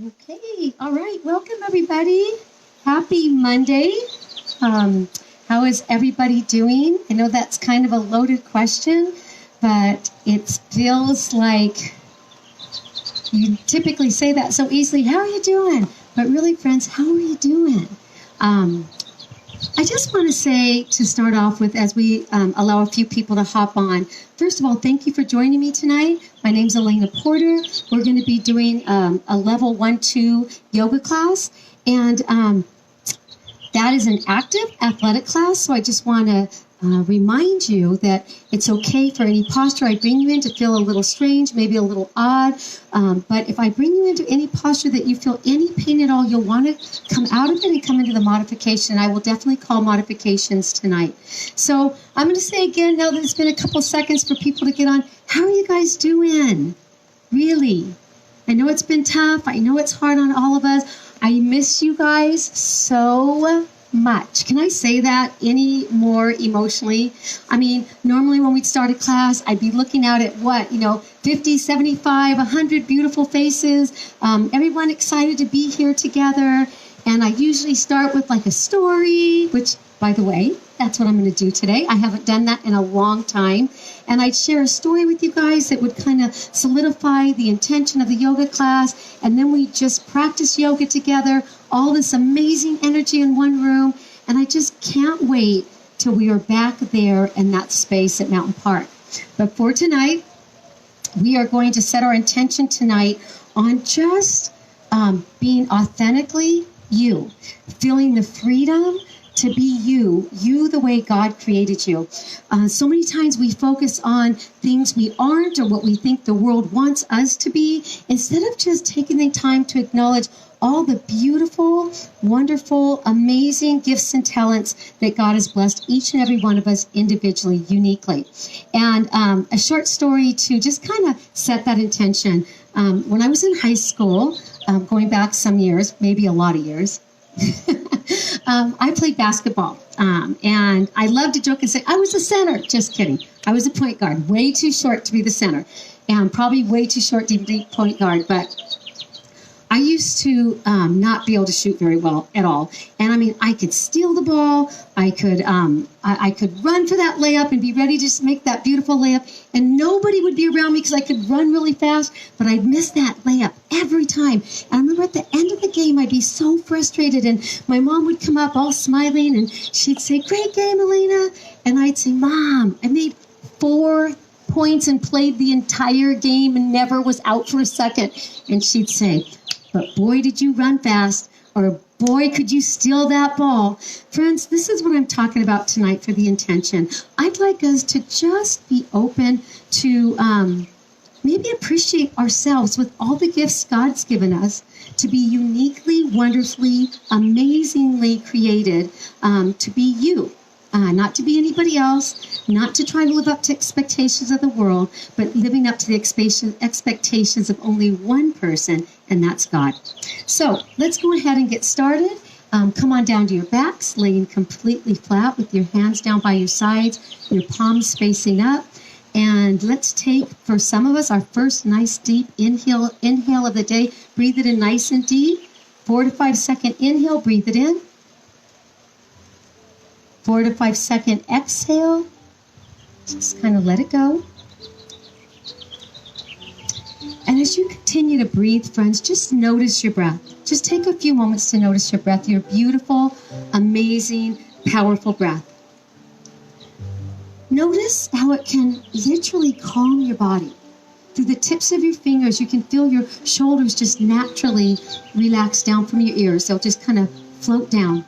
Okay, all right. Welcome, everybody. Happy Monday. Um, how is everybody doing? I know that's kind of a loaded question, but it feels like you typically say that so easily. How are you doing? But really, friends, how are you doing? Um, I just want to say to start off with, as we allow a few people to hop on, first of all, thank you for joining me tonight. My name's Elena Porter. We're going to be doing a level 1-2 yoga class, and that is an active athletic class. So I just want to remind you that it's okay for any posture I bring you in to feel a little strange, maybe a little odd. But if I bring you into any posture that you feel any pain at all, you'll want to come out of it and come into the modification. I will definitely call modifications tonight. So I'm going to say again, now that it's been a couple seconds for people to get on, how are you guys doing? Really? I know it's been tough. I know it's hard on all of us. I miss you guys so much. Can I say that any more emotionally? I mean, normally when we'd start a class, I'd be looking out at 50, 75, 100 beautiful faces, everyone excited to be here together. And I usually start with like a story, which, by the way, that's what I'm going to do today. I haven't done that in a long time. And I'd share a story with you guys that would kind of solidify the intention of the yoga class. And then we just practice yoga together, all this amazing energy in one room. And I just can't wait till we are back there in that space at Mountain Park. But for tonight, we are going to set our intention tonight on just being authentically you, feeling the freedom to be you the way God created you. So many times we focus on things we aren't or what we think the world wants us to be, instead of just taking the time to acknowledge all the beautiful, wonderful, amazing gifts and talents that God has blessed each and every one of us individually, uniquely. And a short story to just kind of set that intention. When I was in high school, going back some years, maybe a lot of years, I played basketball, and I love to joke and say I was a center. Just kidding. I was a point guard, way too short to be the center, and probably way too short to be point guard. But I used to not be able to shoot very well at all. And I mean, I could steal the ball. I could run for that layup and be ready to just make that beautiful layup. And nobody would be around me because I could run really fast. But I'd miss that layup every time. And I remember at the end of the game, I'd be so frustrated. And my mom would come up all smiling and she'd say, "Great game, Elena." And I'd say, "Mom, I made 4 points and played the entire game and never was out for a second." And she'd say, "But boy, did you run fast," or "Boy, could you steal that ball." Friends, this is what I'm talking about tonight for the intention. I'd like us to just be open to maybe appreciate ourselves with all the gifts God's given us, to be uniquely, wonderfully, amazingly created, to be you. Not to be anybody else, not to try to live up to expectations of the world, but living up to the expectations of only one person, and that's God. So let's go ahead and get started. Come on down to your backs, laying completely flat with your hands down by your sides, your palms facing up. And let's take, for some of us, our first nice deep inhale of the day. Breathe it in nice and deep. 4 to 5 second inhale, breathe it in. 4 to 5 second exhale. Just kind of let it go. And as you continue to breathe, friends, just notice your breath. Just take a few moments to notice your breath, your beautiful, amazing, powerful breath. Notice how it can literally calm your body. Through the tips of your fingers, you can feel your shoulders just naturally relax down from your ears. They'll just kind of float down.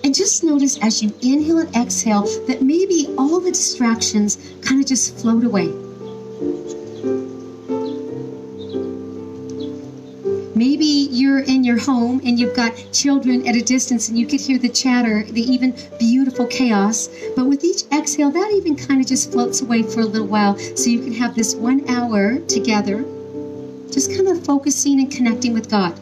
And just notice as you inhale and exhale that maybe all the distractions kind of just float away. Maybe you're in your home and you've got children at a distance and you could hear the chatter, the even beautiful chaos. But with each exhale, that even kind of just floats away for a little while, so you can have this 1 hour together, just kind of focusing and connecting with God.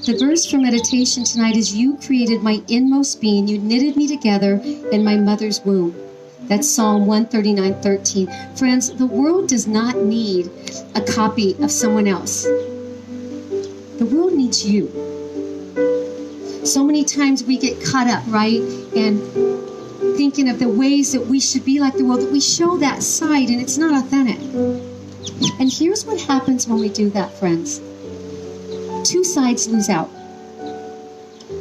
The verse for meditation tonight is, "You created my inmost being. You knitted me together in my mother's womb." That's Psalm 139:13. Friends, the world does not need a copy of someone else. The world needs you. So many times we get caught up, right? And thinking of the ways that we should be like the world, that we show that side, and it's not authentic. And here's what happens when we do that, friends. Two sides lose out.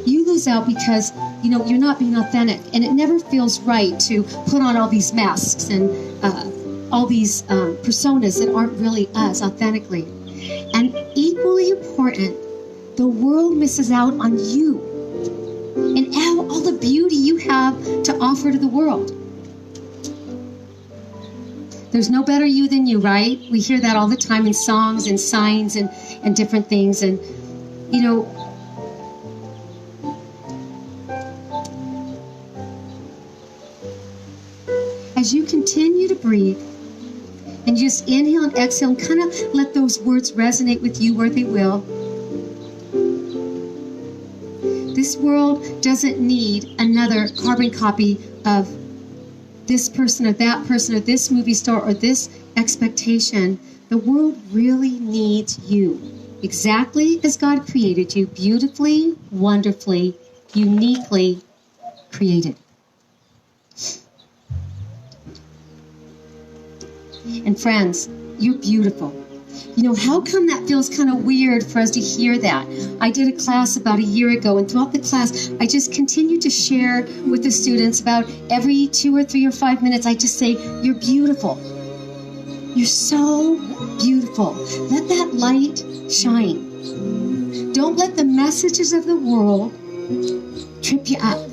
You lose out because, you're not being authentic, and it never feels right to put on all these masks and all these personas that aren't really us authentically. And equally important, the world misses out on you and all the beauty you have to offer to the world. There's no better you than you, right? We hear that all the time in songs and signs and different things. And, as you continue to breathe and just inhale and exhale and kind of let those words resonate with you where they will. This world doesn't need another carbon copy of this person or that person or this movie star or this expectation. The world really needs you, exactly as God created you, beautifully, wonderfully, uniquely created. And friends, you're beautiful. How come that feels kind of weird for us to hear that? I did a class about a year ago, and throughout the class, I just continued to share with the students about every 2 or 3 or 5 minutes, I just say, you're beautiful. You're so beautiful. Let that light shine. Don't let the messages of the world trip you up.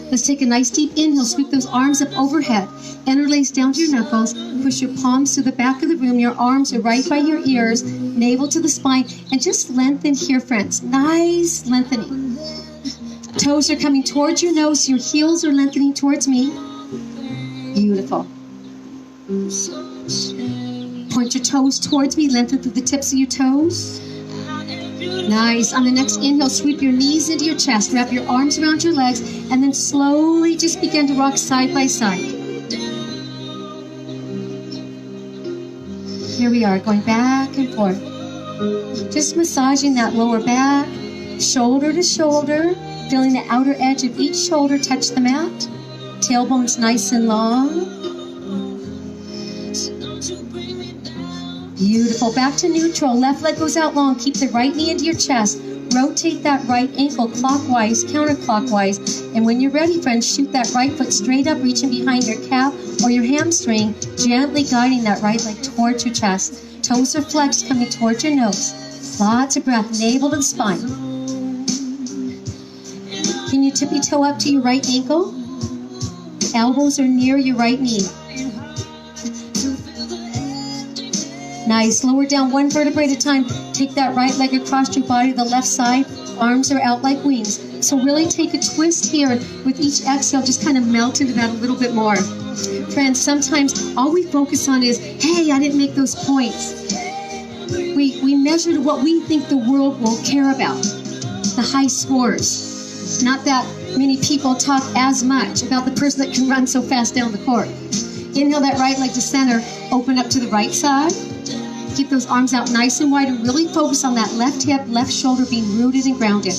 Let's take a nice deep inhale, sweep those arms up overhead, interlace down to your knuckles, push your palms to the back of the room, your arms are right by your ears, navel to the spine, and just lengthen here, friends. Nice lengthening. Toes are coming towards your nose, your heels are lengthening towards me. Beautiful. Point your toes towards me, lengthen through the tips of your toes. Nice. On the next inhale, sweep your knees into your chest, wrap your arms around your legs, and then slowly just begin to rock side by side. Here we are, going back and forth. Just massaging that lower back, shoulder to shoulder, feeling the outer edge of each shoulder touch the mat. Tailbone's nice and long. Beautiful. Back to neutral. Left leg goes out long. Keep the right knee into your chest. Rotate that right ankle clockwise, counterclockwise. And when you're ready, friends, shoot that right foot straight up, reaching behind your calf or your hamstring, gently guiding that right leg towards your chest. Toes are flexed, coming towards your nose. Lots of breath, navel to the spine. Can you tippy toe up to your right ankle? Elbows are near your right knee. Nice. Lower down one vertebrae at a time. Take that right leg across your body to the left side. Arms are out like wings. So really take a twist here. With each exhale, just kind of melt into that a little bit more. Friends, sometimes all we focus on is, hey, I didn't make those points. We measure to what we think the world will care about. The high scores. Not that many people talk as much about the person that can run so fast down the court. Inhale that right leg to center. Open up to the right side. Keep those arms out nice and wide and really focus on that left hip, left shoulder being rooted and grounded.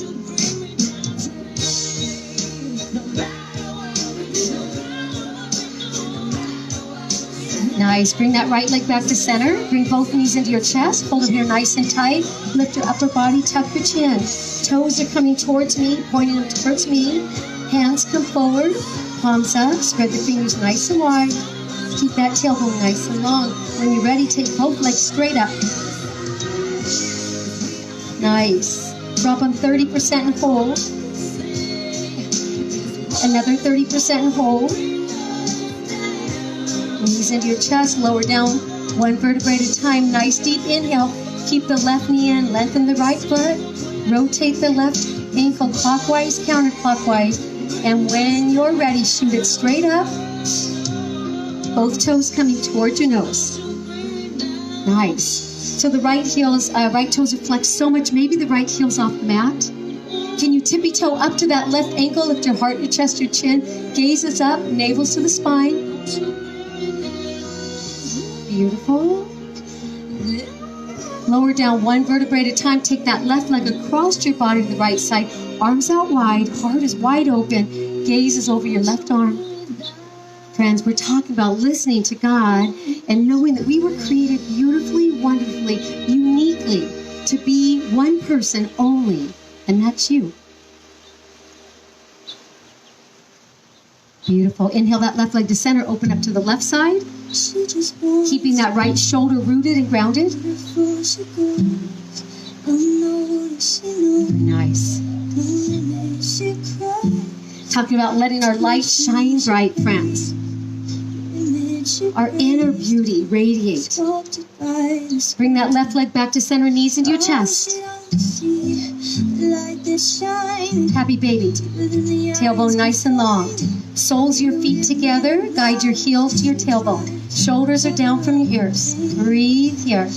Nice. Bring that right leg back to center. Bring both knees into your chest. Hold them here nice and tight. Lift your upper body. Tuck your chin. Toes are coming towards me, pointing them towards me. Hands come forward. Palms up. Spread the fingers nice and wide. Keep that tailbone nice and long. When you're ready, take both legs straight up. Nice. Drop them 30% and hold. Another 30% and hold. Knees into your chest, lower down one vertebrae at a time. Nice deep inhale. Keep the left knee in, lengthen the right foot. Rotate the left ankle clockwise, counterclockwise. And when you're ready, shoot it straight up. Both toes coming towards your nose. Nice. So the right toes are flexed so much, maybe the right heel's off the mat. Can you tippy toe up to that left ankle? Lift your heart, your chest, your chin. Gaze is up, navel's to the spine. Beautiful. Lower down one vertebrae at a time. Take that left leg across your body to the right side. Arms out wide. Heart is wide open. Gaze is over your left arm. Friends, we're talking about listening to God and knowing that we were created beautifully, wonderfully, uniquely to be one person only, and that's you. Beautiful. Inhale that left leg to center. Open up to the left side. Keeping that right shoulder rooted and grounded. Nice. Talking about letting our light shine bright, friends. Our inner beauty radiate. Bring that left leg back to center, knees into your chest. Happy baby. Tailbone nice and long. Soles of your feet together. Guide your heels to your tailbone. Shoulders are down from your ears. Breathe here.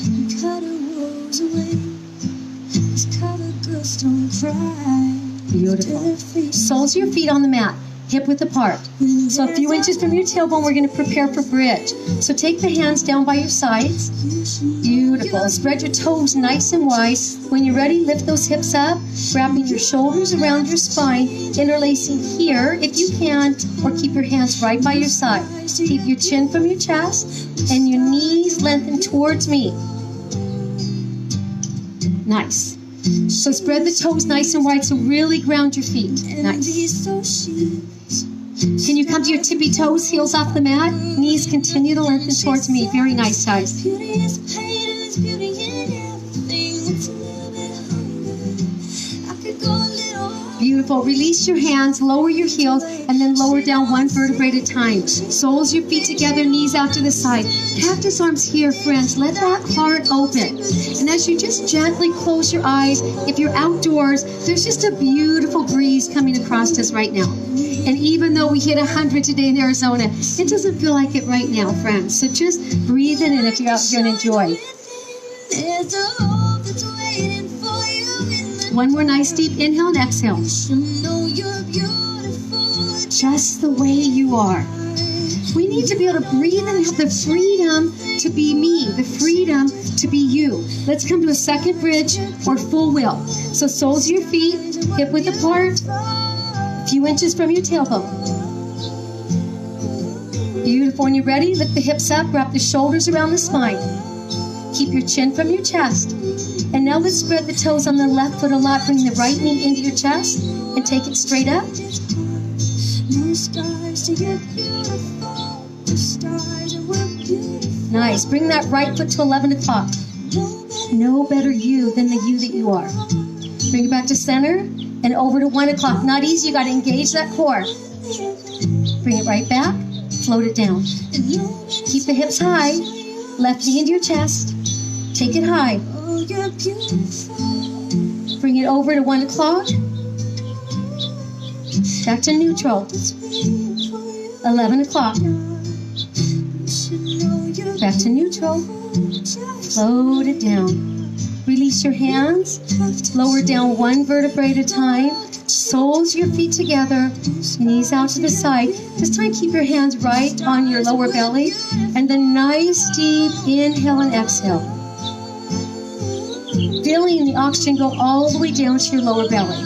Beautiful. Soles of your feet on the mat. Hip width apart. So a few inches from your tailbone, we're going to prepare for bridge. So take the hands down by your sides. Beautiful. Spread your toes nice and wide. When you're ready, lift those hips up, wrapping your shoulders around your spine, interlacing here if you can, or keep your hands right by your side. Keep your chin from your chest and your knees lengthened towards me. Nice. So spread the toes nice and wide, so really ground your feet. Nice. Can you come to your tippy toes, heels off the mat? Knees continue to lengthen towards me. Very nice, guys. Beautiful. Release your hands, lower your heels, and then lower down one vertebrae at a time. Soles your feet together, knees out to the side. Cactus arms here, friends. Let that heart open. And as you just gently close your eyes, if you're outdoors, there's just a beautiful breeze coming across us right now. And even though we hit 100 today in Arizona, it doesn't feel like it right now, friends. So just breathe in and if you're out here and enjoy. One more nice deep inhale and exhale. Just the way you are. We need to be able to breathe and have the freedom to be me, the freedom to be you. Let's come to a second bridge or full wheel. So soles of your feet, hip width apart, a few inches from your tailbone. Beautiful. When you're ready, lift the hips up, wrap the shoulders around the spine. Keep your chin from your chest. And now let's spread the toes on the left foot a lot. Bring the right knee into your chest and take it straight up. Nice. Bring that right foot to 11 o'clock. No better you than the you that you are. Bring it back to center and over to 1 o'clock. Not easy. You got to engage that core. Bring it right back. Float it down. Keep the hips high. Left knee into your chest. Take it high. Bring it over to 1 o'clock. Back to neutral. 11 o'clock. Back to neutral. Float it down. Release your hands. Lower down one vertebrae at a time. Soles your feet together. Knees out to the side. This time keep your hands right on your lower belly. And then nice deep inhale and exhale. Feeling the oxygen go all the way down to your lower belly.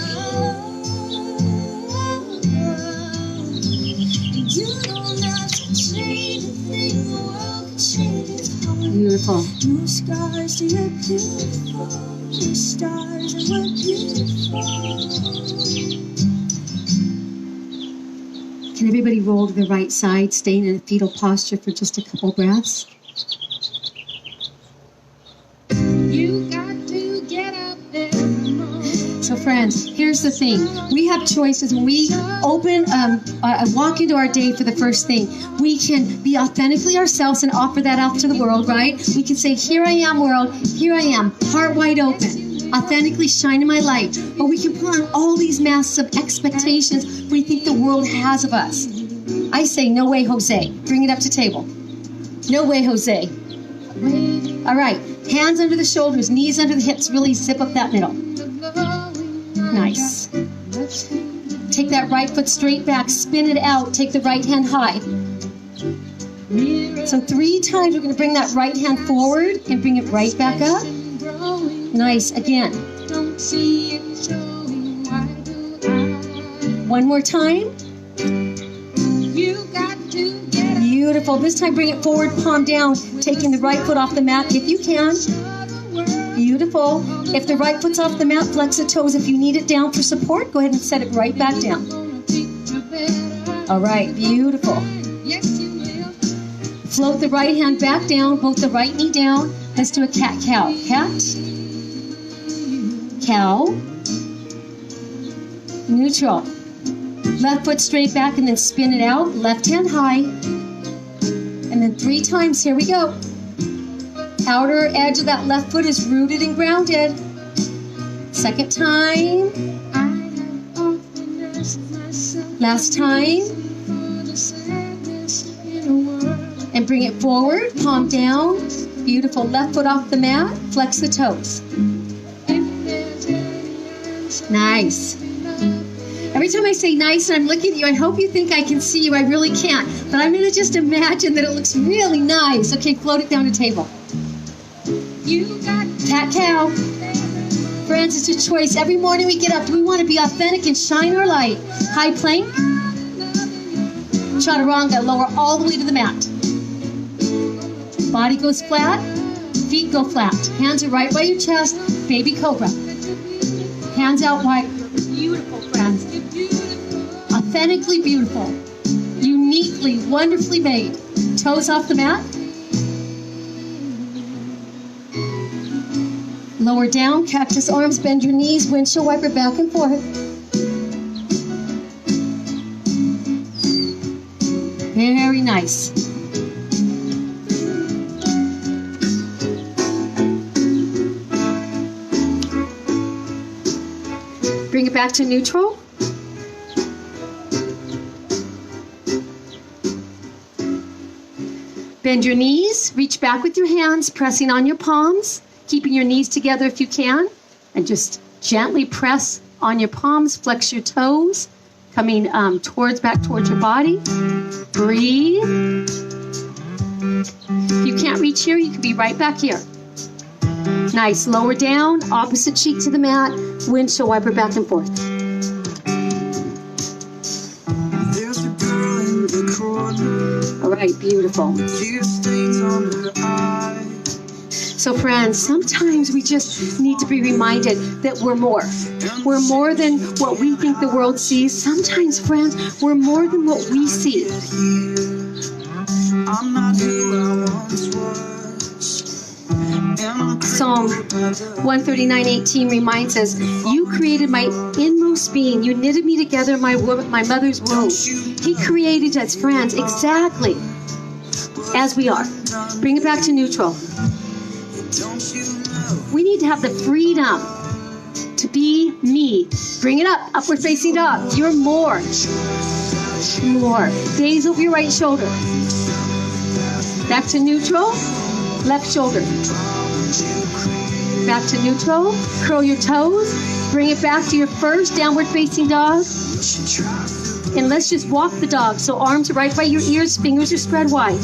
Beautiful. Can everybody roll to the right side, staying in a fetal posture for just a couple breaths? You got to get up there. So friends, here's the thing. We have choices. When we walk into our day for the first thing, we can be authentically ourselves and offer that out to the world, right? We can say, here I am, world. Here I am, heart wide open. Authentically shining my light. But we can put on all these masks of expectations we think the world has of us. I say, no way, Jose. Bring it up to table. No way, Jose. All right. Hands under the shoulders, knees under the hips. Really zip up that middle. Nice. Take that right foot straight back. Spin it out. Take the right hand high. So 3 times we're going to bring that right hand forward and bring it right back up. Nice. Again. One more time. Beautiful. This time bring it forward, palm down, taking the right foot off the mat if you can. Beautiful. If the right foot's off the mat, flex the toes. If you need it down for support, go ahead and set it right back down. All right. Beautiful. Float the right hand back down, both the right knee down. Let's do a cat-cow. Cat, cow, neutral. Left foot straight back and then spin it out. Left hand high. And then 3 times. Here we go. Outer edge of that left foot is rooted and grounded. Second time. Last time. And bring it forward, palm down. Beautiful. Left foot off the mat. Flex the toes. Nice. Every time I say nice and I'm looking at you, I hope you think I can see you. I really can't. But I'm going to just imagine that it looks really nice. Okay, float it down the table. Cat-cow. Friends, it's a choice. Every morning we get up, do we want to be authentic and shine our light? High plank. Chaturanga, lower all the way to the mat. Body goes flat, feet go flat. Hands are right by your chest, baby cobra. Hands out wide. Beautiful, friends. Authentically beautiful. Uniquely, wonderfully made. Toes off the mat. Lower down, cactus arms, bend your knees, windshield wiper back and forth. Very nice. Bring it back to neutral. Bend your knees, reach back with your hands, pressing on your palms, keeping your knees together if you can, and just gently press on your palms, flex your toes, coming back towards your body. Breathe. If you can't reach here, you can be right back here. Nice. Lower down, opposite cheek to the mat, windshield wiper back and forth. There's a girl in the corner. All right, beautiful. Tear stains on her eye. So friends, sometimes we just need to be reminded that we're more. We're more than what we think the world sees. Sometimes, friends, we're more than what we see. I'm not who I once was. Psalm 139:18 reminds us, you created my inmost being. You knitted me together in my mother's womb. He created us, friends, exactly as we are. Bring it back to neutral. We need to have the freedom to be me. Bring it up, upward facing dog. You're more. More. Gaze over your right shoulder. Back to neutral. Left shoulder. Back to neutral. Curl your toes. Bring it back to your first downward facing dog. And let's just walk the dog. So arms are right by your ears, fingers are spread wide.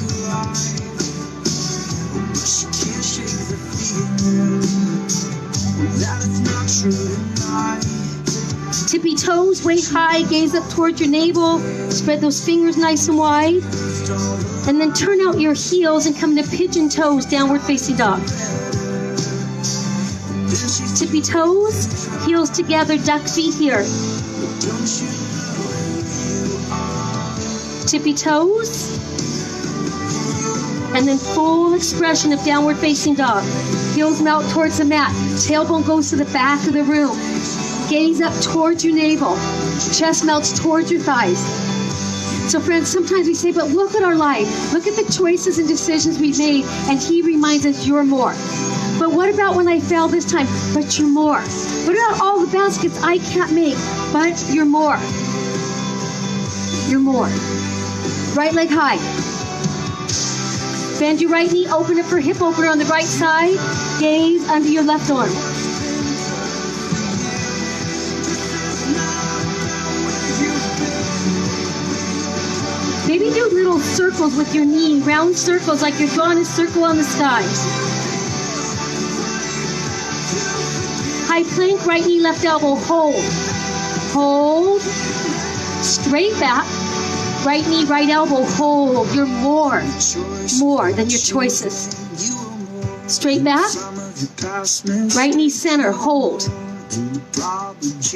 Tippy toes way high, gaze up towards your navel, spread those fingers nice and wide, and then turn out your heels and come into pigeon toes, downward facing dog. Tippy toes, heels together, duck feet here. Tippy toes, and then full expression of downward facing dog. Heels melt towards the mat, tailbone goes to the back of the room. Gaze up towards your navel. Chest melts towards your thighs. So friends, sometimes we say, but look at our life. Look at the choices and decisions we've made. And he reminds us, you're more. But what about when I fail this time? But you're more. What about all the baskets I can't make? But you're more. You're more. Right leg high. Bend your right knee, open it for hip opener on the right side. Gaze under your left arm. Maybe Maybe do little circles with your knee, round circles like you're drawing a circle on the sky. High plank, right knee, left elbow, hold. Hold. Straight back. Right knee, right elbow, hold. You're more than your choices. Straight back. Right knee center, hold.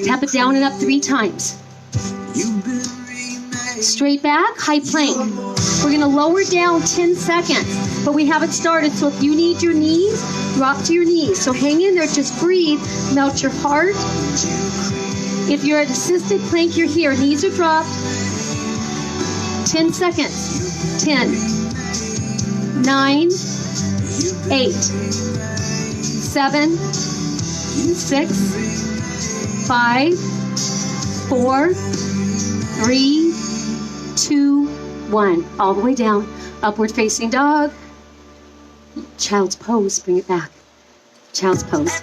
Tap it down and up 3 times. Straight back, high plank. We're going to lower down 10 seconds, but we haven't started, so if you need your knees, drop to your knees. So hang in there, just breathe, melt your heart. If you're at assisted plank, you're here. Knees are dropped. 10 seconds. 10, 9, 8, 7, 6, 5, 4, 3, 2, 1. All the way down. Upward facing dog. Child's pose. Bring it back. Child's pose.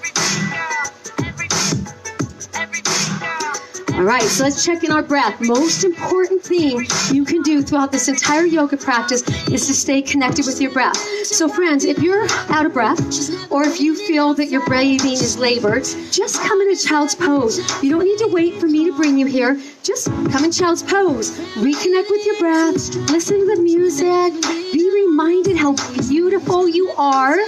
All right, so let's check in our breath. Most important thing you can do throughout this entire yoga practice is to stay connected with your breath. So friends, if you're out of breath, or if you feel that your breathing is labored, just come in a child's pose. You don't need to wait for me to bring you here. Just come in child's pose. Reconnect with your breath. Listen to the music. Be reminded how beautiful you are.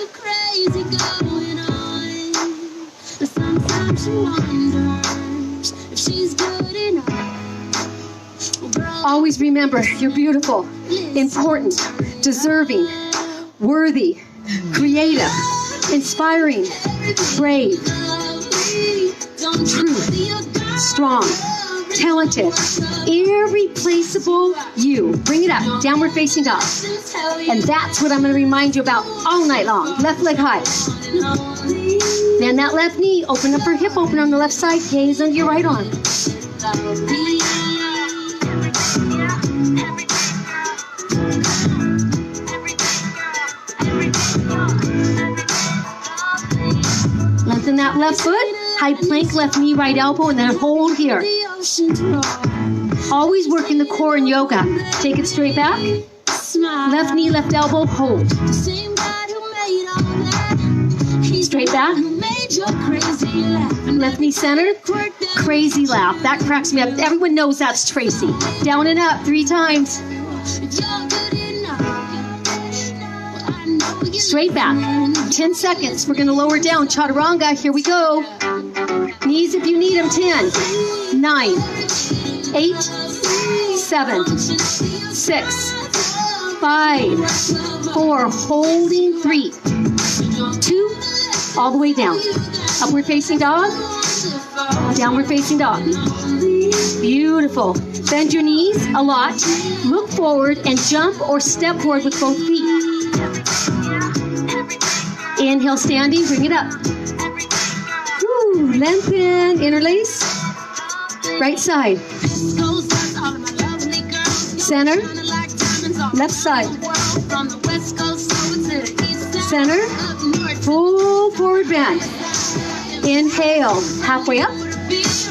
Always remember, you're beautiful, important, deserving, worthy, creative, inspiring, brave, true, strong, talented, irreplaceable you. Bring it up, downward facing dog. And that's what I'm going to remind you about all night long. Left leg high. Bend that left knee, open up your hip opener on the left side, gaze under your right arm. Lengthen that left foot, high plank, left knee, right elbow, and then hold here. Always working the core in yoga. Take it straight back. Left knee, left elbow, hold. Straight back. Left knee centered. Crazy laugh. That cracks me up. Everyone knows that's Tracy. Down and up 3 times. Straight back. 10 seconds. We're going to lower down. Chaturanga. Here we go. Knees if you need them. 10, 9, 8, 7, 6, 5, 4. Holding 3, 2. All the way down. Upward facing dog. Downward facing dog. Beautiful. Bend your knees a lot. Look forward and jump or step forward with both feet. Inhale standing. Bring it up. Woo, lengthen. Interlace. Right side. Center. Left side. Center. Full forward bend. Inhale, halfway up.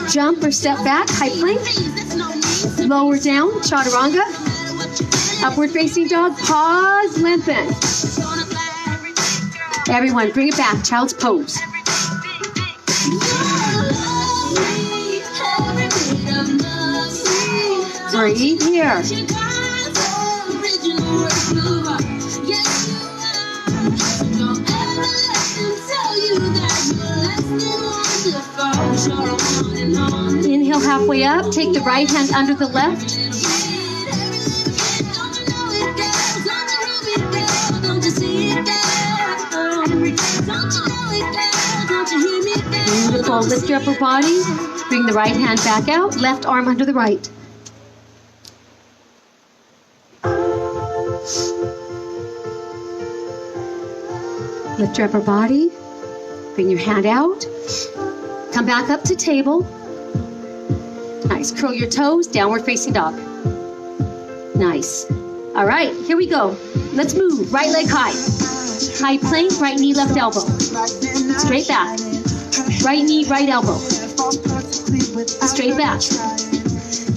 Jump or step back, high plank. Lower down, chaturanga. Upward facing dog, pause, lengthen. Everyone, bring it back, child's pose. Breathe here. Inhale halfway up. Take the right hand under the left. Beautiful. Lift your upper body. Bring the right hand back out. Left arm under the right. Lift your upper body. Bring your hand out. Come back up to table. Nice. Curl your toes. Downward facing dog. Nice. All right. Here we go. Let's move. Right leg high. High plank. Right knee, left elbow. Straight back. Right knee, right elbow. Straight back.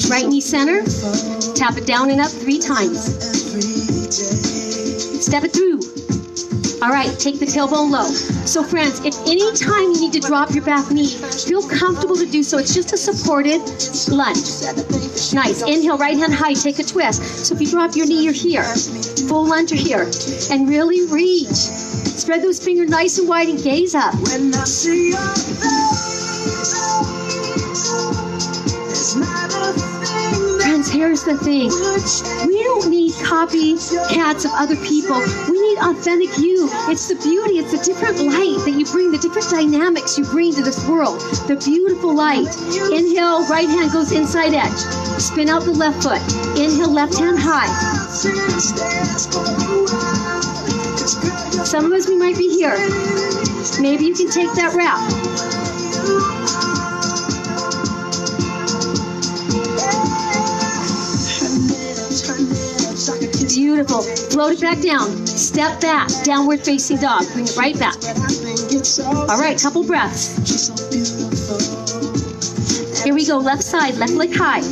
Right knee center. Tap it down and up 3 times. Step it through. All right, take the tailbone low. So friends, if any time you need to drop your back knee, feel comfortable to do so. It's just a supported lunge. Nice. Inhale, right hand high, take a twist. So if you drop your knee, you're here. Full lunge, you're here. And really reach. Spread those fingers nice and wide and gaze up. When I see your face, it's not a thing. Friends, here's the thing. We don't need copycats of other people. We need authentic you. It's the beauty. It's the different light that you bring, the different dynamics you bring to this world. The beautiful light. Inhale, right hand goes inside edge. Spin out the left foot. Inhale, left hand high. Some of us, we might be here. Maybe you can take that wrap. Beautiful. Float it back down. Step back. Downward facing dog. Bring it right back. All right, couple breaths. Here we go. Left side, left leg high.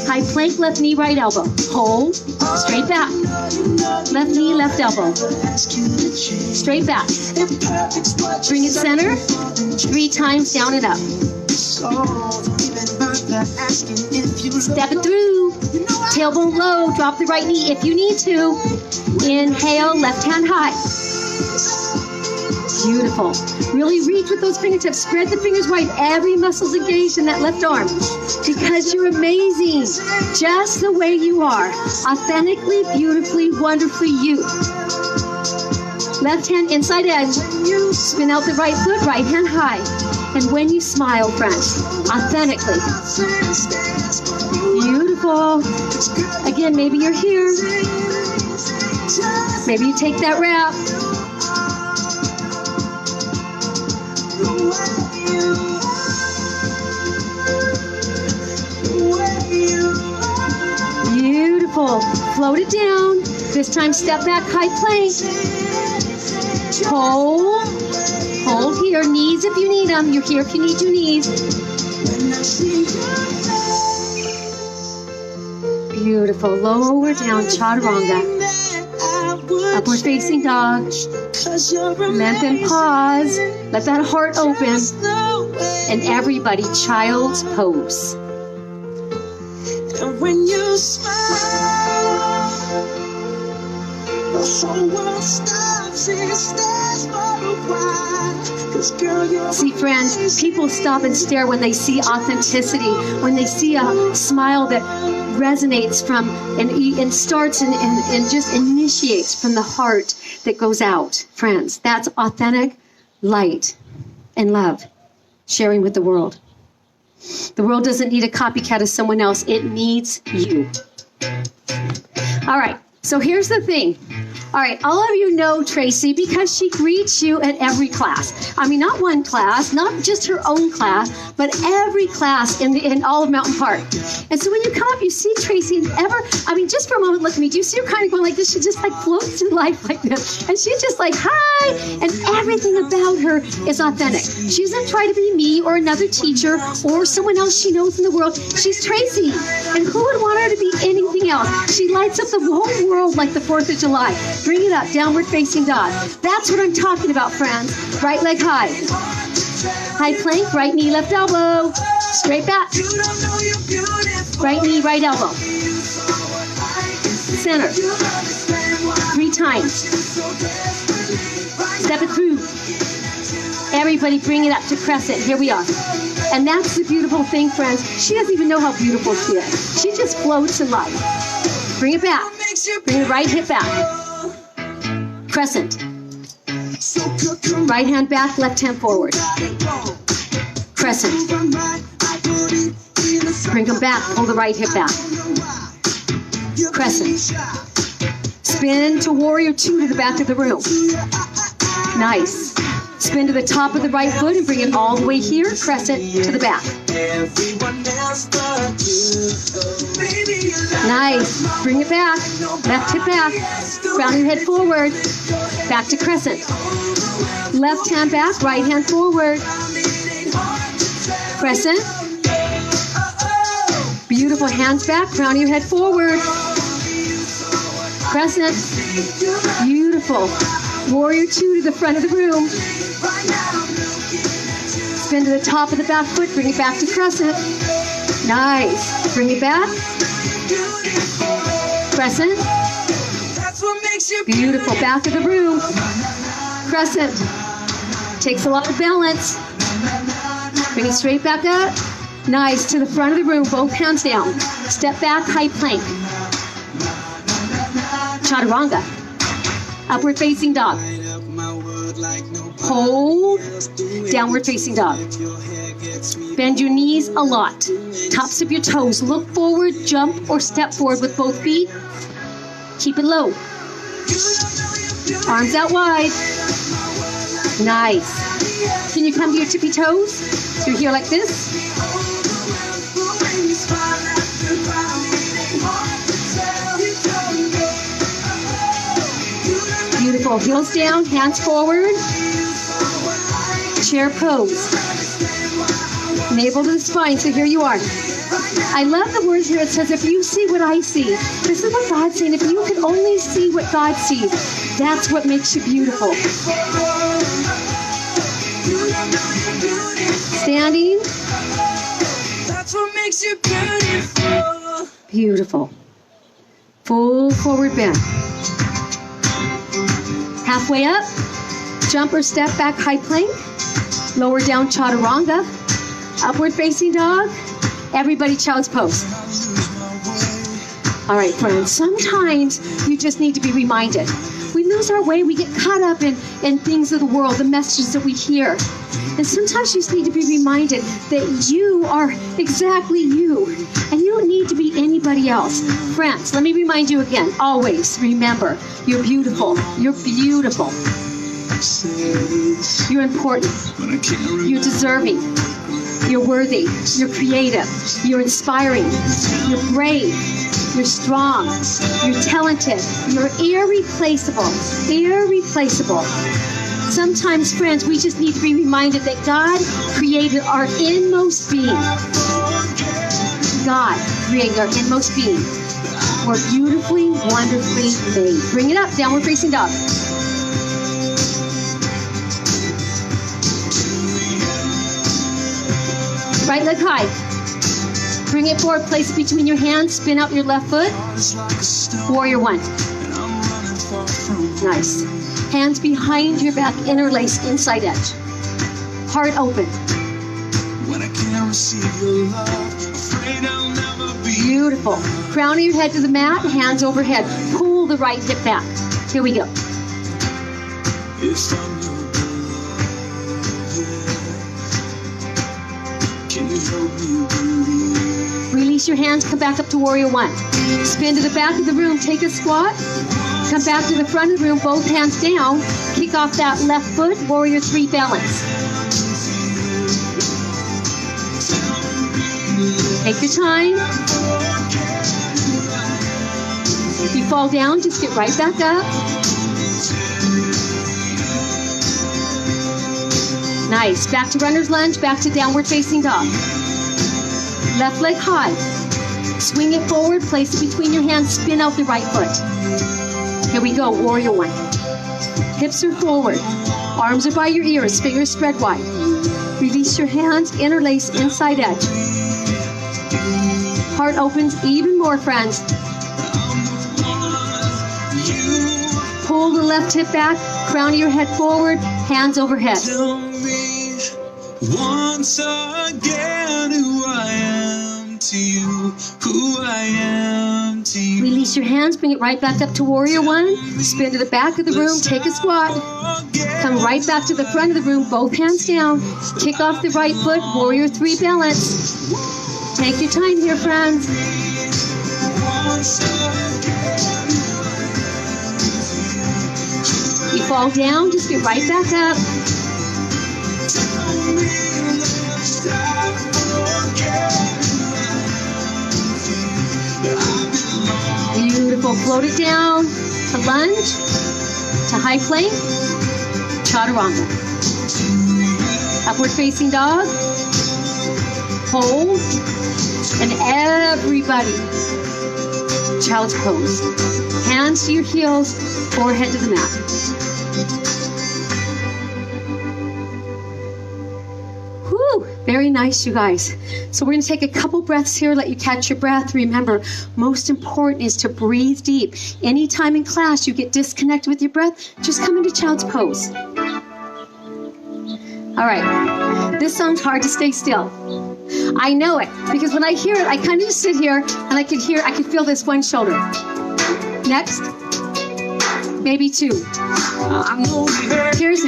High plank, left knee, right elbow. Hold. Straight back. Left knee, left elbow. Straight back. Bring it center. 3 times down and up. Step it through. Tailbone low. Drop the right knee if you need to. Inhale, left hand high. Beautiful. Really reach with those fingertips. Spread the fingers wide. Every muscle's engaged in that left arm. Because you're amazing. Just the way you are. Authentically, beautifully, wonderfully you. Left hand inside edge. Spin out the right foot, right hand high. And when you smile, friends, authentically. Beautiful. Again, maybe you're here. Maybe you take that wrap. Beautiful. Float it down. This time step back, high plank. Hold. Hold here. Knees if you need them. You're here if you need your knees. Beautiful. Lower down, chaturanga. Upward facing dog. Lengthen, pause. Let that heart open. And everybody, child's pose. And when you smile, the whole world stops and stares for a while. 'Cause girl, you're See, friends, people stop and stare when they see authenticity, when they see a smile that resonates from and starts and just initiates from the heart that goes out. Friends, that's authentic light and love, sharing with the world. The world doesn't need a copycat of someone else. It needs you. All right. So here's the thing. All right, all of you know Tracy because she greets you at every class. I mean, not one class, not just her own class, but every class in all of Mountain Park. And so when you come up, you see Tracy, and just for a moment, look at me. Do you see her kind of going like this? She just like floats through life like this. And she's just like, hi. And everything about her is authentic. She doesn't try to be me or another teacher or someone else she knows in the world. She's Tracy. And who would want her to be anything else? She lights up the whole world like the 4th of July. Bring it up, downward facing dog. That's what I'm talking about, friends. Right leg high. High plank, right knee, left elbow. Straight back. Right knee, right elbow. Center. 3 times. Step it through. Everybody bring it up to crescent. Here we are. And that's the beautiful thing, friends. She doesn't even know how beautiful she is. She just floats in life. Bring it back. Bring the right hip back. Crescent. Right hand back, left hand forward. Crescent. Bring them back, pull the right hip back. Crescent. Spin to warrior 2 to the back of the room. Nice. Spin to the top of the right foot and bring it all the way here. Crescent to the back. Nice. Bring it back. Left hip back. Round your head forward. Back to crescent. Left hand back. Right hand forward. Crescent. Beautiful. Hands back. Crown of your head forward. Crescent. Beautiful. Warrior 2 to the front of the room. Spin to the top of the back foot. Bring it back to crescent. Nice. Bring it back. Crescent. Beautiful. Back of the room. Crescent. Takes a lot of balance. Bring it straight back up. Nice. To the front of the room. Both hands down. Step back. High plank. Chaturanga. Upward facing dog. Hold. Downward facing dog. Bend your knees a lot. Tops of your toes. Look forward, jump, or step forward with both feet. Keep it low. Arms out wide. Nice. Can you come to your tippy toes? So you're here like this. Beautiful. Heels down, hands forward. Chair pose. Navel to the spine, so here you are. I love the words here. It says, if you see what I see. This is what God's saying. If you can only see what God sees, that's what makes you beautiful. Standing. That's what makes you beautiful. Beautiful. Full forward bend. Halfway up. Jump or step back high plank. Lower down chaturanga. Upward facing dog. Everybody child's pose. All right, friends. Sometimes you just need to be reminded. We lose our way. We get caught up in things of the world, the messages that we hear. And sometimes you just need to be reminded that you are exactly you. And you don't need to be anybody else. Friends, let me remind you again. Always remember, you're beautiful. You're beautiful. You're important. You're deserving. You're worthy. You're creative. You're inspiring. You're brave. You're strong. You're talented. You're irreplaceable. Irreplaceable. Sometimes, friends, we just need to be reminded that God created our inmost being. God created our inmost being. We're beautifully, wonderfully made. Bring it up. Downward facing dog. Right leg high. Bring it forward, place it between your hands, spin out your left foot. Warrior 1. Nice. Hands behind your back, interlace inside edge. Heart open. Beautiful. Crown of your head to the mat, hands overhead. Pull the right hip back. Here we go. Release your hands, come back up to Warrior 1. Spin to the back of the room, take a squat. Come back to the front of the room, both hands down. Kick off that left foot, Warrior 3 balance. Take your time. If you fall down, just get right back up. Nice. Back to runner's lunge, back to downward facing dog. Left leg high. Swing it forward, place it between your hands, spin out the right foot. Here we go, Warrior 1. Hips are forward. Arms are by your ears, fingers spread wide. Release your hands, interlace inside edge. Heart opens even more, friends. Pull the left hip back, crown of your head forward, hands overhead. Tell me once again who I am to you, who I am to you. Release your hands, bring it right back up to Warrior 1. Spin to the back of the room, take a squat. Come right back to the front of the room, both hands down. Kick off the right foot, Warrior 3 balance. Take your time here, friends. You fall down, just get right back up. Beautiful. Float it down to lunge, to high plank, chaturanga. Upward facing dog. Hold. And everybody, child's pose. Hands to your heels, forehead to the mat. Whew, very nice, you guys. So we're going to take a couple breaths here, let you catch your breath. Remember, most important is to breathe deep. Anytime in class you get disconnected with your breath, just come into child's pose. All right, this song's hard to stay still. I know it, because when I hear it, I kind of just sit here and I can feel this one shoulder. Next, maybe two. Here's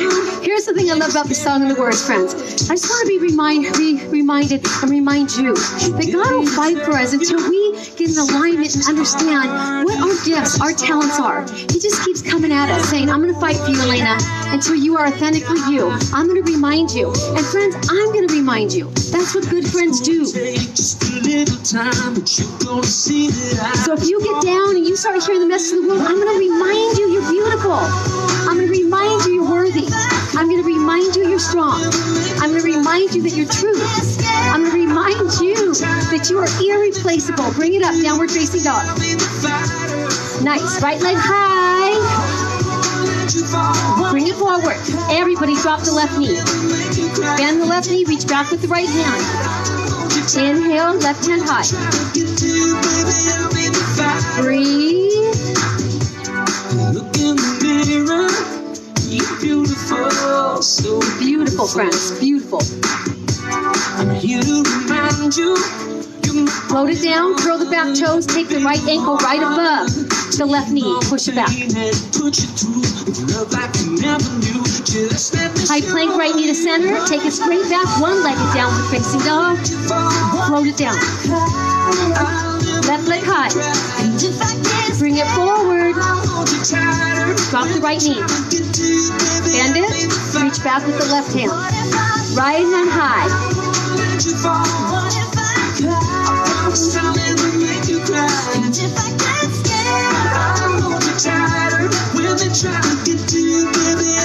the thing I love about the song and the words, friends. I just want to be reminded and remind you that God will fight for us until we get in alignment and understand what our gifts, our talents are. He just keeps coming at us saying, I'm going to fight for you, Elena, until you are authentically you. I'm going to remind you. And friends, I'm going to remind you. That's what good friends do. So if you get down and you start hearing the message of the world, I'm going to remind you you're beautiful. I'm going to remind you you're worthy. I'm going to remind you you're strong. I'm going to remind you that you're true. I'm going to remind you that you are irreplaceable. Bring it up, downward facing dog. Nice. Right leg high. Bring it forward. Everybody drop the left knee. Bend the left knee, reach back with the right hand. Inhale, left hand high. Breathe. Look in the mirror, you're beautiful, so beautiful, friends, beautiful. I'm here to remind you. Float it down, curl the back toes, take the right ankle right above the left knee, push it back. High plank, right knee to center, take it straight back, one-legged downward facing dog, float it down. Left leg high, bring it forward, drop the right knee, bend it, reach back with the left hand, right hand high.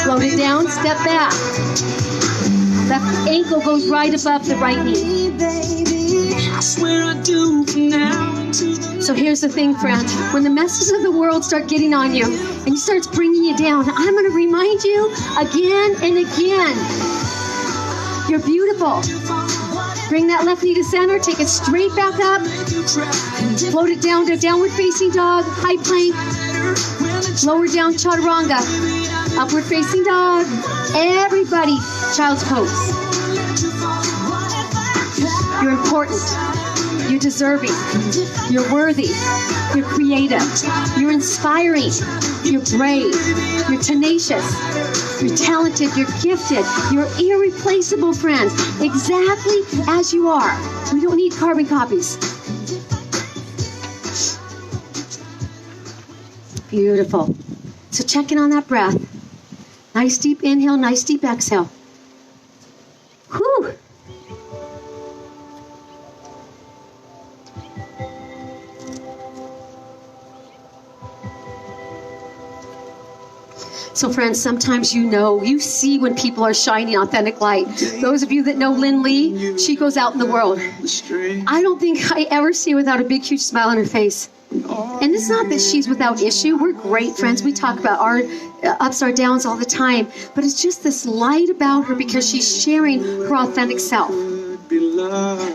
Float it down, step back. Left ankle goes right above the right knee. So here's the thing, friend. When the messes of the world start getting on you and he starts bringing you down, I'm going to remind you again and again. You're beautiful. Bring that left knee to center. Take it straight back up. Float it down to downward facing dog, high plank. Lower down chaturanga. Upward facing dog. Everybody, child's pose. You're important. You're deserving. You're worthy. You're creative. You're inspiring. You're brave. You're tenacious. You're talented. You're gifted. You're irreplaceable, friends. Exactly as you are. We don't need carbon copies. Beautiful. So check in on that breath. Nice deep inhale, nice deep exhale. Whew. So friends, sometimes you see when people are shining authentic light. Those of you that know Lynn Lee, she goes out in the world. I don't think I ever see her without a big, huge smile on her face. And it's not that she's without issue. We're great friends. We talk about our ups, our downs all the time. But it's just this light about her because she's sharing her authentic self.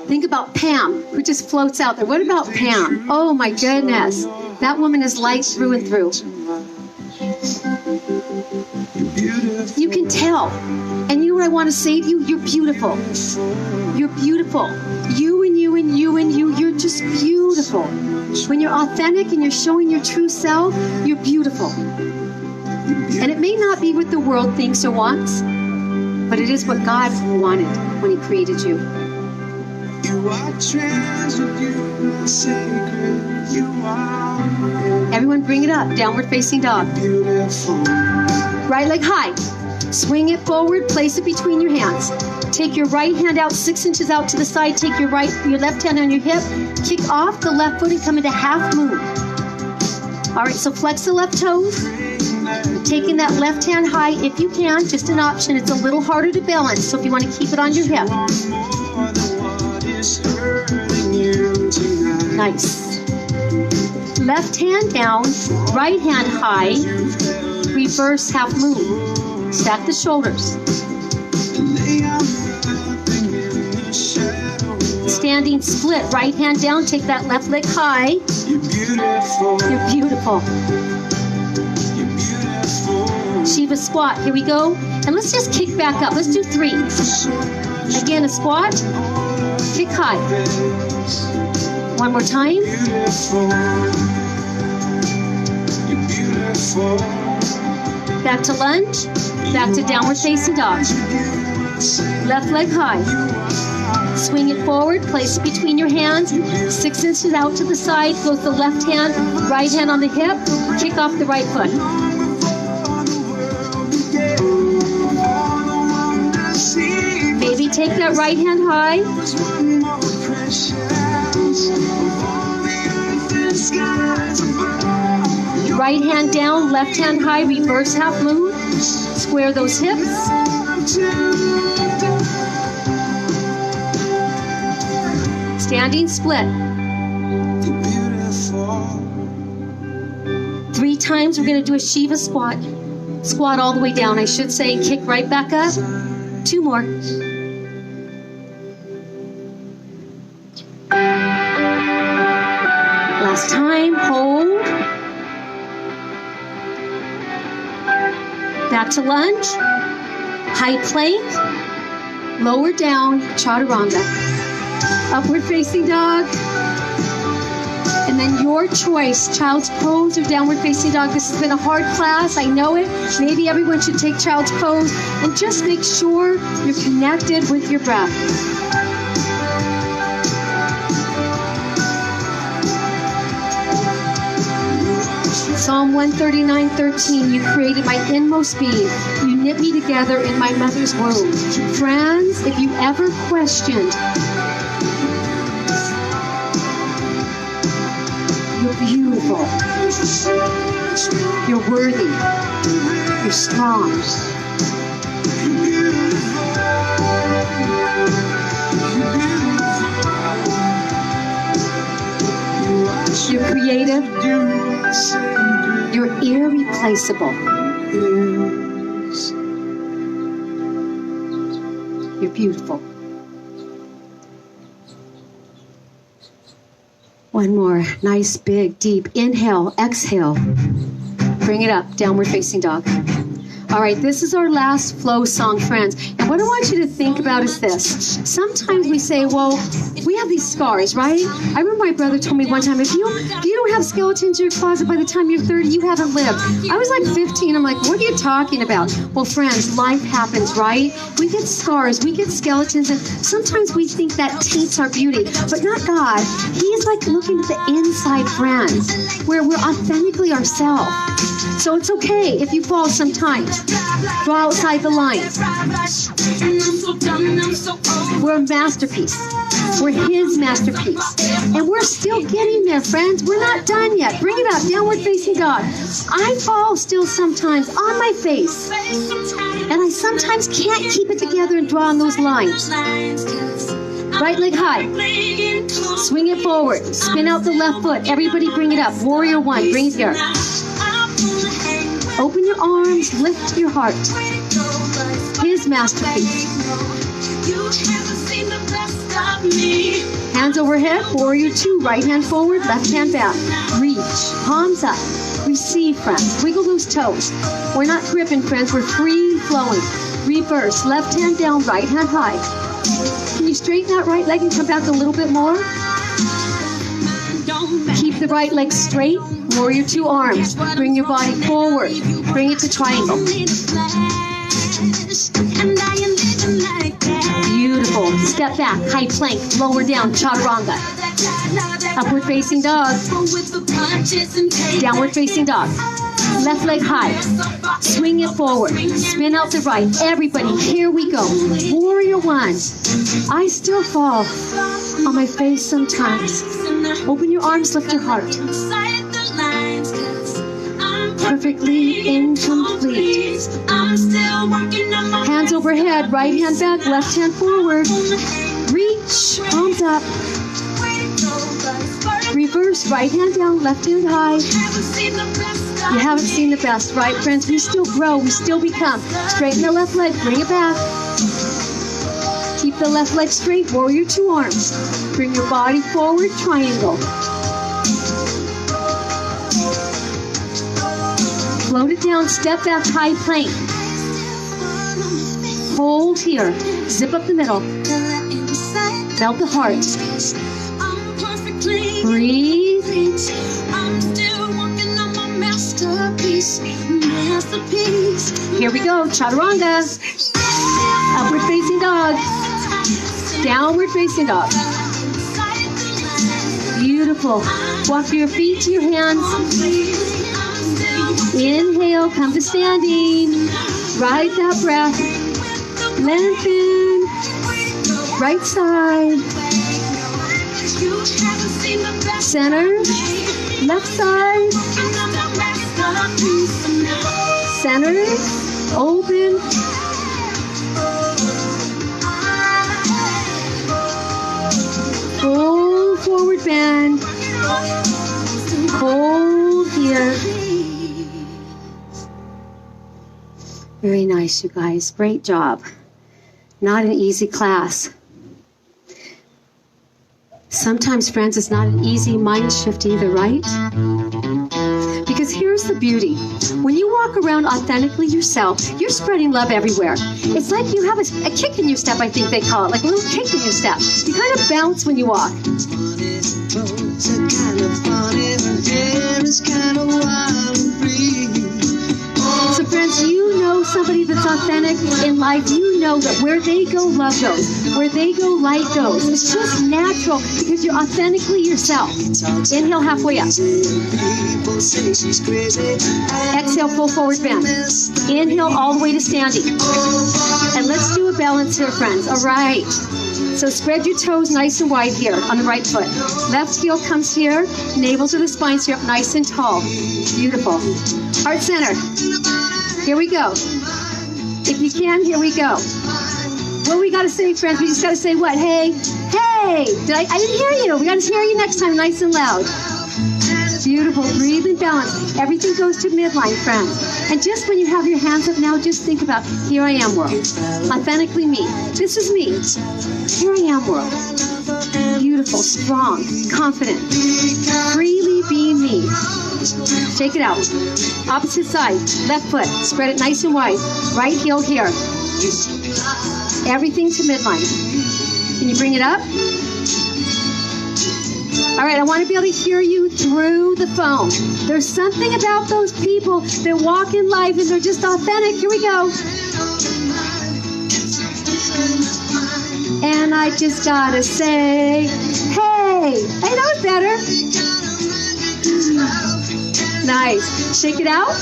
Think about Pam, who just floats out there. What about Pam? Oh my goodness. That woman is light through and through. You can tell. And you know what I want to say to you? You're beautiful. You're beautiful. You and you and you and you. You're just beautiful. When you're authentic and you're showing your true self, you're beautiful. And it may not be what the world thinks or wants, but it is what God wanted when He created you. You are treasure, you are sacred, you are everyone bring it up, downward facing dog. beautiful. Right leg high. Swing it forward, place it between your hands. Take your right hand out 6 inches out to the side. Take your left hand on your hip. Kick off the left foot and come into half moon. All right, so flex the left toes. Taking that left hand high if you can, just an option. It's a little harder to balance, so if you want to keep it on your hip. More than what is hurting you. Nice. Left hand down, right hand high, reverse half moon. Stack the shoulders. Standing split, right hand down, take that left leg high. You're beautiful. Shiva squat, here we go. And let's just kick back up. Let's do 3. Again, a squat, kick high. One more time. Back to lunge, back to downward facing dog. Left leg high. Swing it forward, place it between your hands, 6 inches out to the side, goes the left hand, right hand on the hip, kick off the right foot. Maybe take that right hand high. Right hand down, left hand high, reverse half moon. Square those hips. Standing split. 3 times we're going to do a Shiva squat. Squat all the way down, I should say, and kick right back up. 2 more. Last time, hold. Back to lunge. High plank. Lower down, chaturanga. Upward facing dog. And then your choice, child's pose or downward facing dog. This has been a hard class, I know it. Maybe everyone should take child's pose and just make sure you're connected with your breath. Psalm 139:13, you created my inmost being. You knit me together in my mother's womb. Friends, if you ever questioned, you're beautiful. You're worthy. You're strong. You're creative. You're irreplaceable. You're beautiful. One more. Nice, big, deep. Inhale, exhale. Bring it up. Downward facing dog. All right, this is our last flow song, friends. And what I want you to think about is this. Sometimes we say, well, we have these scars, right? I remember my brother told me one time, if you don't have skeletons in your closet by the time you're 30, you haven't lived. I was like 15. I'm like, what are you talking about? Well, friends, life happens, right? We get scars, we get skeletons, and sometimes we think that taints our beauty, but not God. He's like looking at the inside, friends, where we're authentically ourselves. So it's okay if you fall sometimes. Go outside the lines. We're a masterpiece. We're his masterpiece. And we're still getting there, friends. We're not done yet. Bring it up. Downward facing dog. I fall still sometimes on my face. And I sometimes can't keep it together and draw on those lines. Right leg high. Swing it forward. Spin out the left foot. Everybody bring it up. Warrior 1. Bring it here. Open your arms, lift your heart. His masterpiece. Hands overhead, warrior 2, right hand forward, left hand back. Reach, palms up. Receive, friends. Wiggle those toes. We're not gripping, friends. We're free flowing. Reverse, left hand down, right hand high. Can you straighten that right leg and come back a little bit more? Keep the right leg straight. Warrior 2 arms. Bring your body forward. Bring it to triangle. Beautiful. Step back. High plank. Lower down. Chaturanga. Upward facing dog. Downward facing dog. Left leg high. Swing it forward. Spin out the right. Everybody, here we go. Warrior 1. I still fall on my face sometimes. Open your arms, lift your heart. Perfectly incomplete. Hands overhead, right hand back, left hand forward. Reach, palms up. reverse. Right hand down, left hand high. You haven't seen the best, right, friends? We still grow. We still become. Straighten the left leg. Bring it back. Keep the left leg straight. Warrior two arms. Bring your body forward. Triangle. Float it down. Step back. High plank. Hold here. Zip up the middle. Melt the heart. Breathe. Here we go. Chaturanga. Upward facing dog. Downward facing dog. Beautiful. Walk your feet to your hands. Inhale. Come to standing. Ride that breath. Lengthen. Right side. Center. Left side. Center. Open. Full forward bend. Hold here. Very nice, you guys. Great job. Not an easy class. Sometimes, friends, it's not an easy mind shift either, right? Because here's the beauty. When you walk around authentically yourself, you're spreading love everywhere. It's like you have a kick in your step, I think they call it, like a little kick in your step. You kind of bounce when you walk. So friends, you know somebody that's authentic in life. You know that where they go, love goes. Where they go, light goes. It's just natural because you're authentically yourself. Inhale halfway up. Exhale, full forward bend. Inhale all the way to standing. And let's do a balance here, friends. All right. So spread your toes nice and wide here on the right foot. Left heel comes here. Navel to the spine, so you're up nice and tall. Beautiful. Heart center. Here we go. If you can, here we go. What we got to say, friends? We just got to say what? Hey, hey! I didn't hear you. We got to hear you next time, nice and loud. Beautiful. Breathe and balance. Everything goes to midline, friends. And just when you have your hands up now, just think about, here I am, world. Authentically me. This is me. Here I am, world. Beautiful, strong, confident. Freely being me. Shake it out. Opposite side. Left foot. Spread it nice and wide. Right heel here. Everything to midline. Can you bring it up? All right, I want to be able to hear you through the phone. There's something about those people that walk in life and they're just authentic. Here we go. And I just gotta say, hey, that was better. Nice. Shake it out.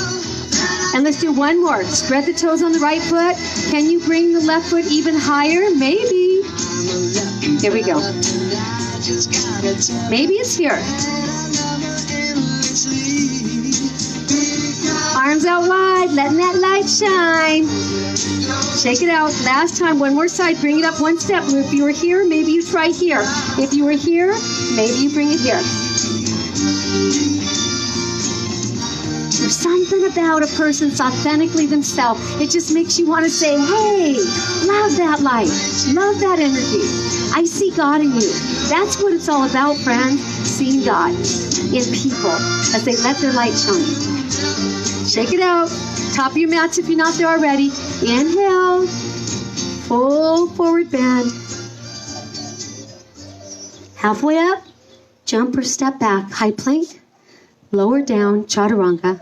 And let's do one more. Spread the toes on the right foot. Can you bring the left foot even higher? Maybe. Here we go. Maybe it's here. Arms out wide, letting that light shine. Shake it out. Last time, one more side. Bring it up one step. If you were here, maybe you try here. If you were here, maybe you bring it here. There's something about a person's authentically themselves. It just makes you want to say, hey, love that light. Love that energy. I see God in you. That's what it's all about, friends. Seeing God in people as they let their light shine. Shake it out. Top of your mats if you're not there already. Inhale. Full forward bend. Halfway up. Jump or step back. High plank. Lower down. Chaturanga.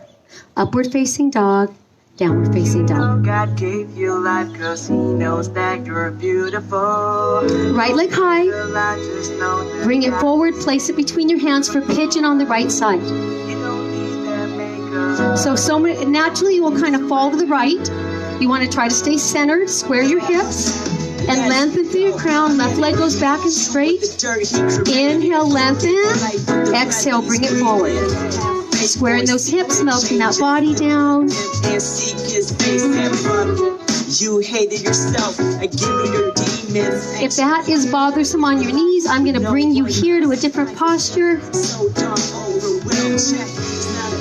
Upward facing dog. Downward facing dog. God gave you life because He knows that you're beautiful. Right leg high. Bring it forward. Place it between your hands for pigeon on the right side. So naturally you will kind of fall to the right. You want to try to stay centered. Square your hips. And lengthen through your crown. Left leg goes back and straight. Inhale, lengthen. Exhale, bring it forward. Squaring those hips, melting that body down. You hated yourself and give me your demons. If that is bothersome on your knees, I'm going to bring you here to a different posture. So dumb, overwhelmed, check.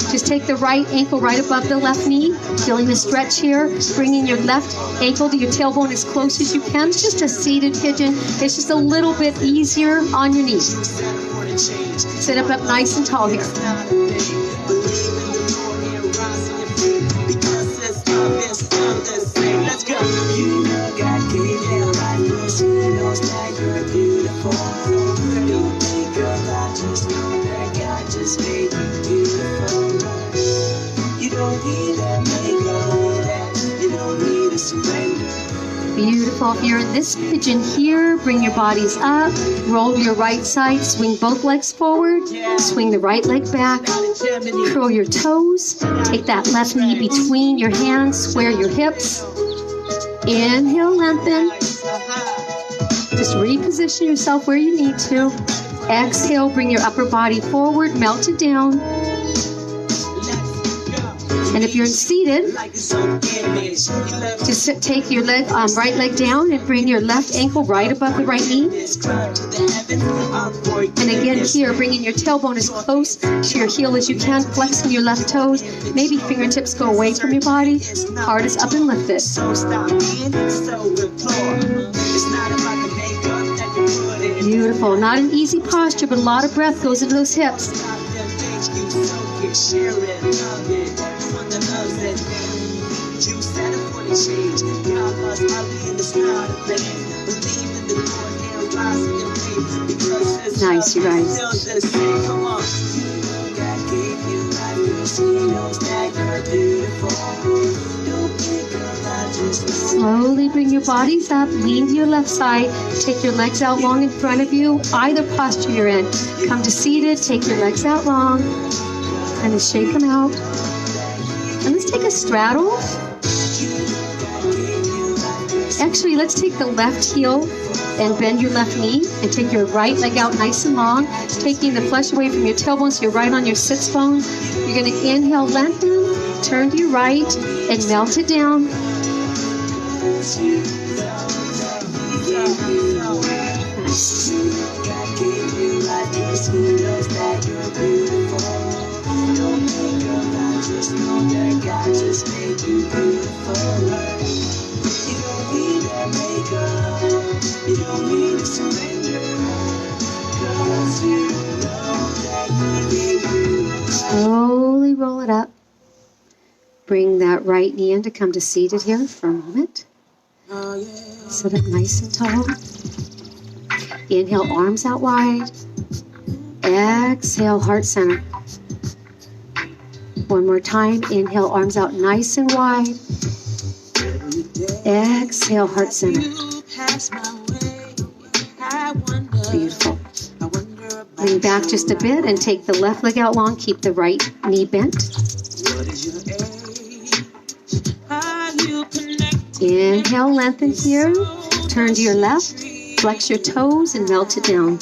Just take the right ankle right above the left knee, feeling the stretch here, bringing your left ankle to your tailbone as close as you can. It's just a seated pigeon. It's just a little bit easier on your knees. Sit up nice and tall here. Let's go. You know God gave you life, but He knows that you're beautiful. Don't think about, just know that God just made you beautiful. You don't need that makeup, you don't need to surrender. Beautiful. If you're in this pigeon here, bring your bodies up, roll to your right side, swing both legs forward, swing the right leg back, curl your toes, take that left knee between your hands, square your hips, inhale, lengthen, just reposition yourself where you need to, exhale, bring your upper body forward, melt it down. And if you're seated, just take your right leg down and bring your left ankle right above the right knee. And again here, bringing your tailbone as close to your heel as you can, flexing your left toes. Maybe fingertips go away from your body. Heart is up and lifted. Beautiful. Not an easy posture, but a lot of breath goes into those hips. Nice, you guys. Slowly bring your bodies up, lean to your left side, take your legs out long in front of you, either posture you're in. Come to seated, take your legs out long, and then shake them out. And let's take a straddle. Actually, let's take the left heel and bend your left knee and take your right leg out nice and long, taking the flesh away from your tailbone so you're right on your sits bone. You're going to inhale, lengthen, turn to your right, and melt it down. Slowly roll it up. Bring that right knee in to come to seated here for a moment. Sit up nice and tall. Inhale, arms out wide. Exhale, heart center. One more time. Inhale, arms out nice and wide. Exhale, heart center. Beautiful. Lean back just a bit and take the left leg out long. Keep the right knee bent. Inhale, lengthen here. Turn to your left. Flex your toes and melt it down.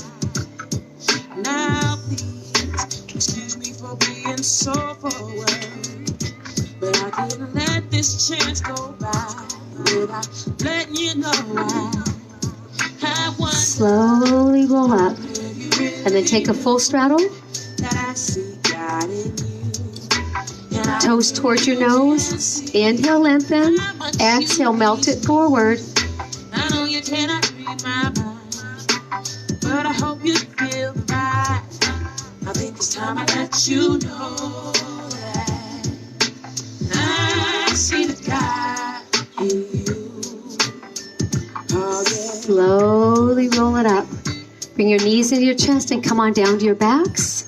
Excuse me for being so forward, but I didn't let this chance go by without letting you know I want. Slowly roll up. And then take a full straddle. Toes towards your nose. Inhale, lengthen. Exhale, melt it forward. I know you cannot read my mind, but I hope you feel the right. I think it's time I let you know that I see the God in you. Oh, yeah. Slowly roll it up. Bring your knees into your chest and come on down to your backs.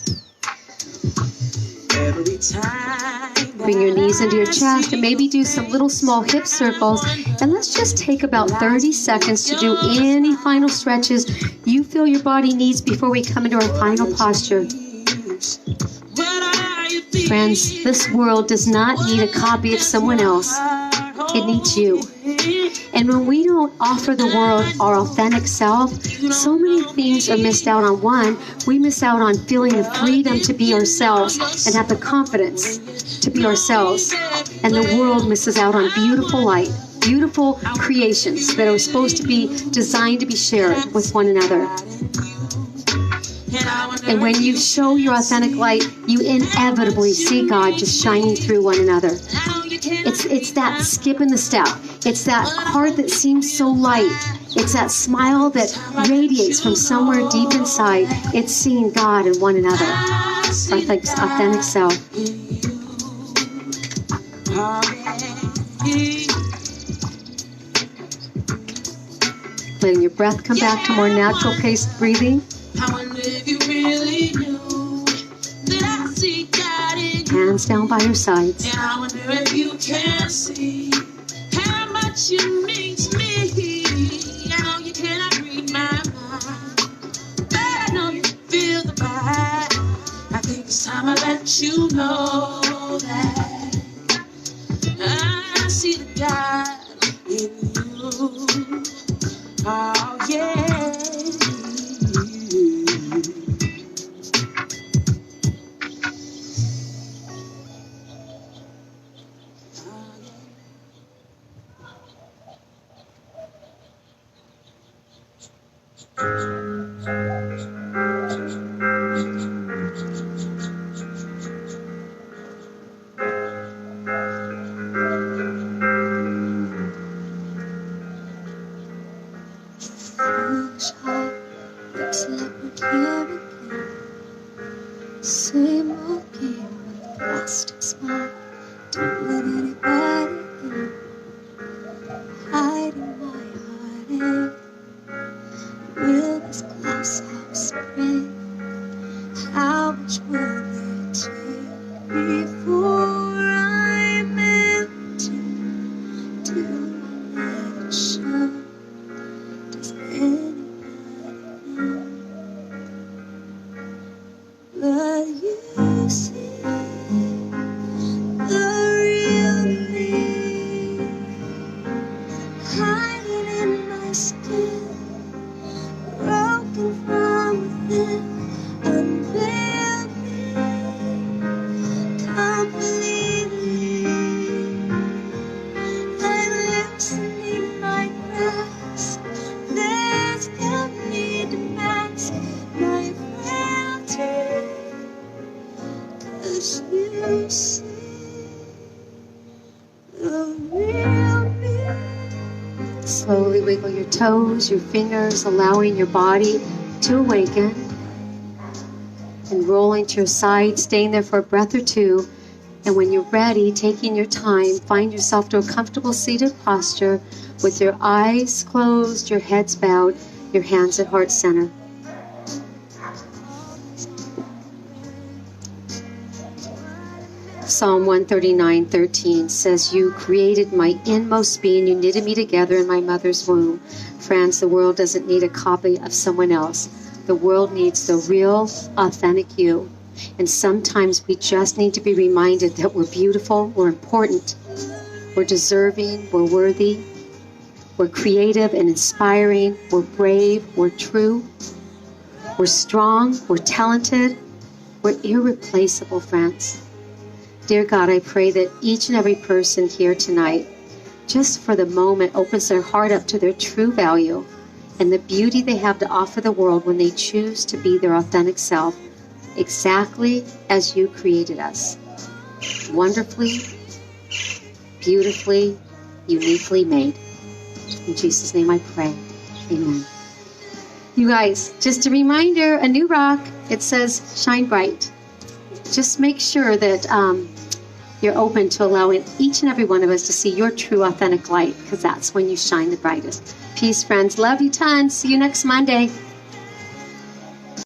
Bring your knees into your chest and maybe do some little small hip circles. And let's just take about 30 seconds to do any final stretches you feel your body needs before we come into our final posture. Friends, this world does not need a copy of someone else. It needs you. And when we don't offer the world our authentic self, so many things are missed out on. One, we miss out on feeling the freedom to be ourselves and have the confidence to be ourselves. And the world misses out on beautiful light. beautiful creations that are supposed to be designed to be shared with one another. And when you show your authentic light, you inevitably see God just shining through one another. It's that skip in the step. It's that heart that seems so light. It's that smile that radiates from somewhere deep inside. It's seeing God in one another. Authentic self. Letting your breath come back to more natural paced breathing. Hands down by your sides. And I wonder if you can see how much you mean to me. I know you cannot read my mind, but I know you feel the vibe. I think it's time I let you know that I see the God in you. Oh yeah. Same old game with plastic smile. Don't let anybody in. Hiding my heart in. Will this glass half spring? How much will it take before I'm empty? Do I let it show? Does anybody know? But you see the real me, hiding in my skin, broken from within. Unveil me completely, and loosening my grasp. There's no need to mask my frailty. You see the real me. Slowly wiggle your toes, your fingers, allowing your body to awaken. And rolling to your side, staying there for a breath or two. And when you're ready, taking your time, find yourself to a comfortable seated posture with your eyes closed, your heads bowed, your hands at heart center. Psalm 139:13 says, "You created my inmost being. You knitted me together in my mother's womb." Friends, the world doesn't need a copy of someone else. The world needs the real, authentic you. And sometimes we just need to be reminded that we're beautiful, we're important, we're deserving, we're worthy, we're creative and inspiring, we're brave, we're true, we're strong, we're talented, we're irreplaceable, friends. Dear God, I pray that each and every person here tonight, just for the moment, opens their heart up to their true value and the beauty they have to offer the world when they choose to be their authentic self, exactly as you created us. Wonderfully, beautifully, uniquely made. In Jesus' name I pray. Amen. You guys, just a reminder, a new rock, it says shine bright. Just make sure that you're open to allowing each and every one of us to see your true authentic light, because that's when you shine the brightest. Peace, friends. Love you tons. See you next Monday.